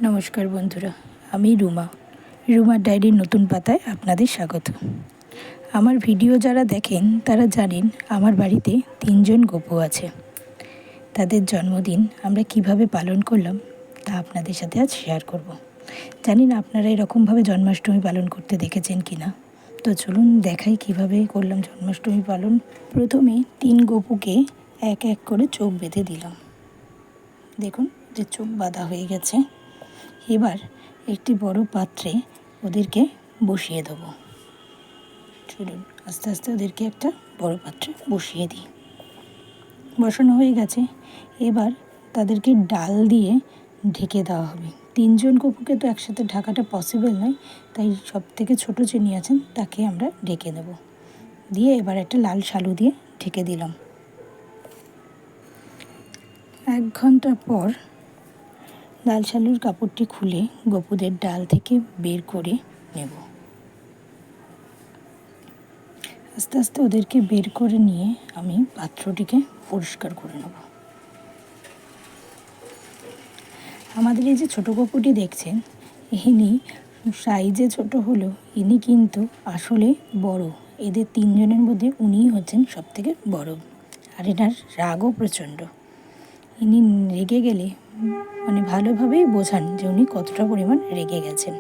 নমস্কার বন্ধুরা, আমি রুমার ডায়েরির নতুন পাতায় আপনাদের স্বাগত। আমার ভিডিও যারা দেখেন তারা জানেন আমার বাড়িতে 3জন গপু আছে। তাদের জন্মদিন আমরা কিভাবে পালন করলাম তা আপনাদের সাথে আজ শেয়ার করব। জানি না আপনারা এরকমভাবে জন্মাষ্টমী পালন করতে দেখেছেন কি না। তো চলুন দেখাই কিভাবে করলাম জন্মাষ্টমী পালন। প্রথমে 3 গপুকে এক এক করে চোখ বেঁধে দিলাম। দেখুন যে চোখ বাঁধা হয়ে গেছে। এবার একটি বড় পাত্রে ওদেরকে বসিয়ে দেবো। চলুন আস্তে আস্তে ওদেরকে একটা বড় পাত্রে বসিয়ে দিই। বসানো হয়ে গেছে। এবার তাদেরকে ডাল দিয়ে ঢেকে দেওয়া হবে। 3জন গপুকে তো একসাথে ঢাকাটা পসিবল নয়, তাই সব থেকে ছোটো যিনি আছেন তাকে আমরা ঢেকে দেব। দিয়ে এবার একটা লাল শালু দিয়ে ঢেকে দিলাম। 1 ঘন্টা পর লাল শালুর কাপড়টি খুলে গপুদের ডাল থেকে বের করে নেব। আস্তে আস্তে ওদেরকে বের করে নিয়ে আমি পাত্রটিকে পরিষ্কার করে নেব। আমাদের এই যে ছোটো গপুটি দেখছেন, ইনি সাইজে ছোট হলেও ইনি কিন্তু আসলে বড়। এদের 3জনের মধ্যে উনিই হচ্ছেন সব থেকে বড়। আর এনার রাগও প্রচণ্ড। ইনি রেগে গেলে ভালোভাবেই বোঝান যে উনি কতটা পরিমাণ রেগে গেছেন।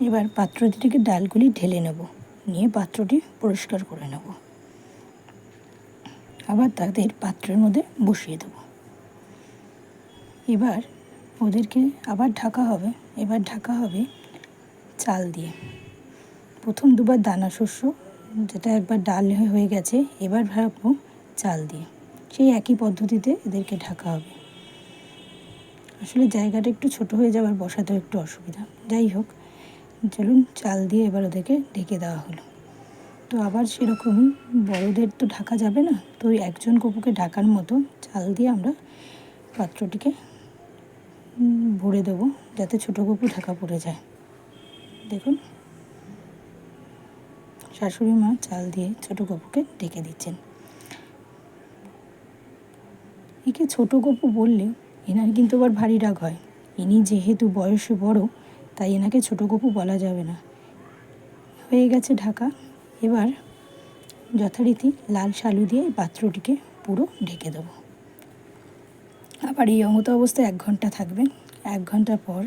এবার পাত্রটি থেকে ডালগুলি ঢেলে নেব, নিয়ে পাত্রটি পরিষ্কার করে নেব। আবার তাদের পাত্রের মধ্যে বসিয়ে দেব। এবার ওদেরকে আবার ঢাকা হবে। এবার ঢাকা হবে চাল দিয়ে। প্রথম 2বার দানা শস্য, যেটা একবার ডাল হয়ে গেছে, এবার ভাববো চাল দিয়ে। সেই একই পদ্ধতিতে এদেরকে ঢাকা হবে। আসলে জায়গাটা একটু ছোট হয়ে যাওয়ার বসাতেও একটু অসুবিধা। যাই হোক, চলুন চাল দিয়ে এবার ওদেরকে ঢেকে দেওয়া হলো। তো আবার সেরকমই বড়দের তো ঢাকা যাবে না, তো ওই 1জন গপুকে ঢাকার মতো চাল দিয়ে আমরা পাত্রটিকে ভরে দেবো, যাতে ছোটো গপু ঢাকা পড়ে যায়। দেখুন শাশুড়ি মা চাল দিয়ে ছোটো গপুকে ঢেকে দিচ্ছেন। একে ছোটো গপু বললেও এনার কিন্তু আবার ভারী রাগ হয়। ইনি যেহেতু বয়সে বড়, তাই এনাকে ছোটো গপু বলা যাবে না। হয়ে গেছে ঢাকা। এবার যথারীতি লাল শালু দিয়ে এই পাত্রটিকে পুরো ঢেকে দেবো। আবার এই অমতো অবস্থায় 1 ঘন্টা থাকবে। 1 ঘন্টা পর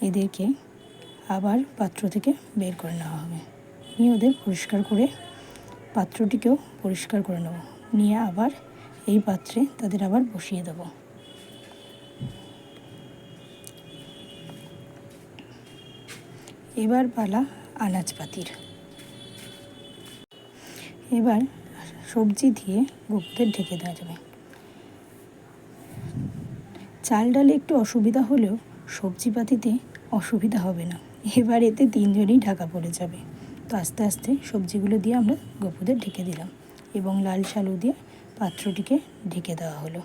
এদেরকে আবার পাত্র থেকে বের করে নেওয়া হবে। নিয়ে ওদের পরিষ্কার করে পাত্রটিকেও পরিষ্কার করে নেব। নিয়ে আবার এই পাত্রে তাদের আবার বসিয়ে দেব। এবার পালা আনাজপাতির। এবার সবজি দিয়ে গপুদের ঢেকে দেওয়া যাবে। চাল ডালে একটু অসুবিধা হলেও সবজিপাতিতে অসুবিধা হবে না। এবার এতে 3জনই ঢাকা পড়ে যাবে। তো আস্তে আস্তে সবজিগুলো দিয়ে আমরা গপুদের ঢেকে দিলাম এবং লাল শালু দিয়ে পাত্রটিকে ঢেকে দেওয়া হলো।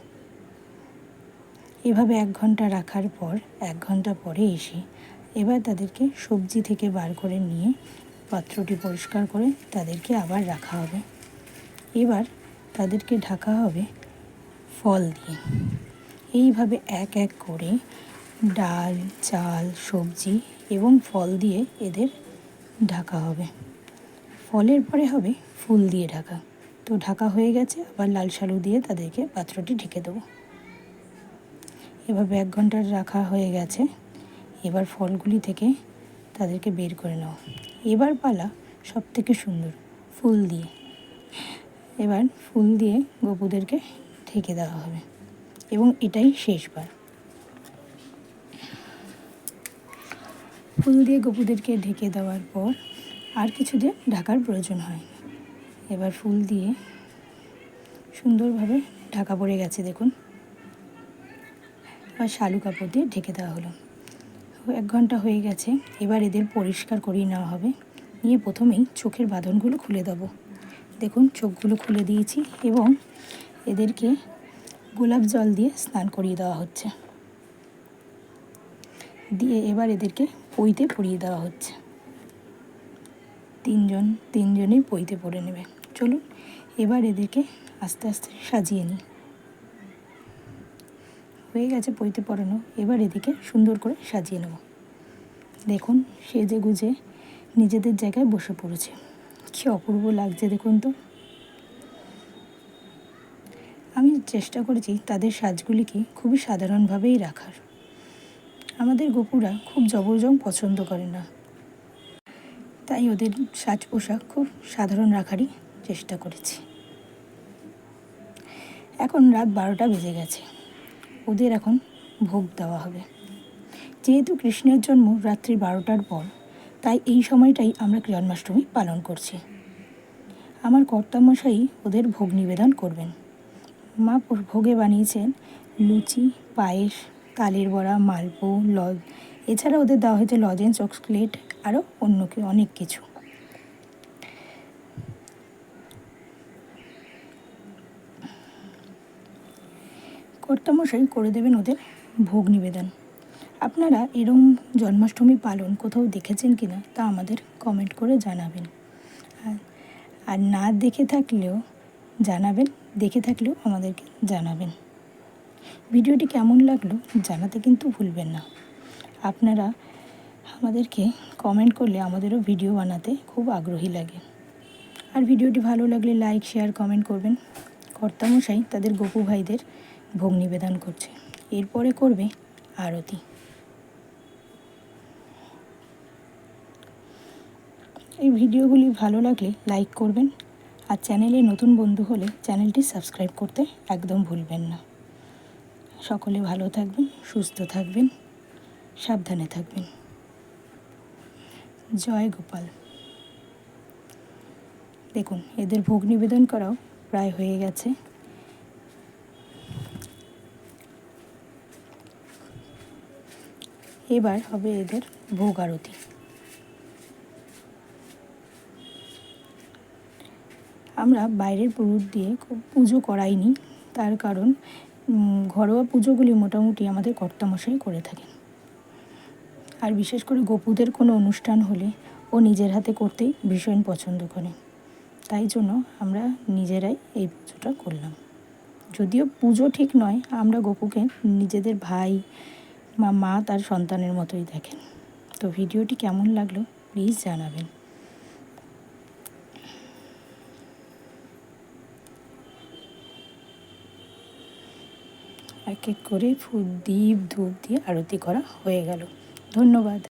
এভাবে 1 ঘন্টা রাখার পর 1 ঘন্টা পরে এসে এবার তাদেরকে সবজি থেকে বার করে নিয়ে পাত্রটি পরিষ্কার করে তাদেরকে আবার রাখা হবে। এবার তাদেরকে ঢাকা হবে ফল দিয়ে। এইভাবে এক এক করে ডাল, চাল, সবজি এবং ফল দিয়ে এদের ঢাকা হবে। ফলের পরে হবে ফুল দিয়ে ঢাকা। তো ঢাকা হয়ে গেছে, আবার লাল শালু দিয়ে তাদেরকে পাত্রটি ঢেকে দেবো। এভাবে 1 ঘন্টা রাখা হয়ে গেছে। এবার ফলগুলি থেকে তাদেরকে বের করে নেওয়া। এবার পালা সব থেকে সুন্দর, ফুল দিয়ে। এবার ফুল দিয়ে গপুদেরকে ঢেকে দেওয়া হবে এবং এটাই শেষবার। ফুল দিয়ে গপুদেরকে ঢেকে দেওয়ার পর আর কিছু দিয়ে ঢাকার প্রয়োজন হয়। এবার ফুল দিয়ে সুন্দরভাবে ঢাকা পড়ে গেছে দেখুন। এবার শালু কাপড় দিয়ে ঢেকে দেওয়া হলো। 1 ঘন্টা হয়ে গেছে। এবার এদের পরিষ্কার করিয়ে নেওয়া হবে। নিয়ে প্রথমেই চোখের বাঁধনগুলো খুলে দেবো। দেখুন চোখগুলো খুলে দিয়েছি এবং এদেরকে গোলাপ জল দিয়ে স্নান করিয়ে দেওয়া হচ্ছে। দিয়ে এবার এদেরকে পইতে পরিয়ে দেওয়া হচ্ছে। 3জনই পইতে পরে নেবে। চলুন এবার এদেরকে আস্তে আস্তে সাজিয়ে নিই। হয়ে গেছে পইতে পরানো। এবার এদিকে সুন্দর করে সাজিয়ে নেব। দেখুন সেজে গুজে নিজেদের জায়গায় বসে পড়েছে, কী অপূর্ব লাগছে দেখুন তো। আমি চেষ্টা করেছি তাদের সাজগুলিকে খুবই সাধারণভাবেই রাখার। আমাদের গপুরা খুব জবরজং পছন্দ করে না, তাই ওদের সাজ পোশাক খুব সাধারণ রাখারই চেষ্টা করেছি। এখন রাত 12টা বেজে গেছে, ওদের এখন ভোগ দেওয়া হবে। যেহেতু কৃষ্ণের জন্ম রাত্রি 12টার পর, তাই এই সময়টাই আমরা জন্মাষ্টমী পালন করছি। আমার কর্তামশাই ওদের ভোগ নিবেদন করবেন। মা ভোগে বানিয়েছেন লুচি, পায়েস, তালের বড়া, মালপো, এছাড়া ওদের দেওয়া হয়েছে লজেন্স, চকলেট, আরও অনেক কিছু। কর্তামশাই করে দেবেন ওদের ভোগ নিবেদন। আপনারা এরম জন্মাষ্টমী পালন কোথাও দেখেছেন কি না তা আমাদের কমেন্ট করে জানাবেন। আর না দেখে থাকলেও জানাবেন, দেখে থাকলেও আমাদেরকে জানাবেন। ভিডিওটি কেমন লাগলো জানাতে কিন্তু ভুলবেন না। আপনারা আমাদেরকে কমেন্ট করলে আমাদেরও ভিডিও বানাতে খুব আগ্রহী লাগে। আর ভিডিওটি ভালো লাগলে লাইক, শেয়ার, কমেন্ট করবেন। কর্তামশাই তাদের গপু ভাইদের ভোগ নিবেদন করছে, এরপরে করবে আরতি। এই ভিডিওগুলি ভালো লাগলে লাইক করবেন, আর চ্যানেলে নতুন বন্ধু হলে চ্যানেলটি সাবস্ক্রাইব করতে একদম ভুলবেন না। সকলে ভালো থাকবেন, সুস্থ থাকবেন, সাবধানে থাকবেন। জয় গোপাল। দেখুন এদের ভোগ নিবেদন করাও প্রায় হয়ে গেছে। এবার হবে এদের ভোগ আরতি। আমরা বাইরের পুরোহিত দিয়ে পুজো করাইনি, তার কারণ ঘরোয়া পুজোগুলি মোটামুটি আমাদের কর্তামশাই করে থাকেন। আর বিশেষ করে গপুদের কোনো অনুষ্ঠান হলে ও নিজের হাতে করতেই ভীষণ পছন্দ করে, তাই জন্য আমরা নিজেরাই এই পুজোটা করলাম। যদিও পুজো ঠিক নয়, আমরা গপুকে নিজেদের ভাই বা মা তার সন্তানের মতোই দেখেন। তো ভিডিওটি কেমন লাগলো প্লিজ জানাবেন। এক এক করে ফুল, দীপ, ধূপ দিয়ে আরতি করা হয়ে গেল। ধন্যবাদ।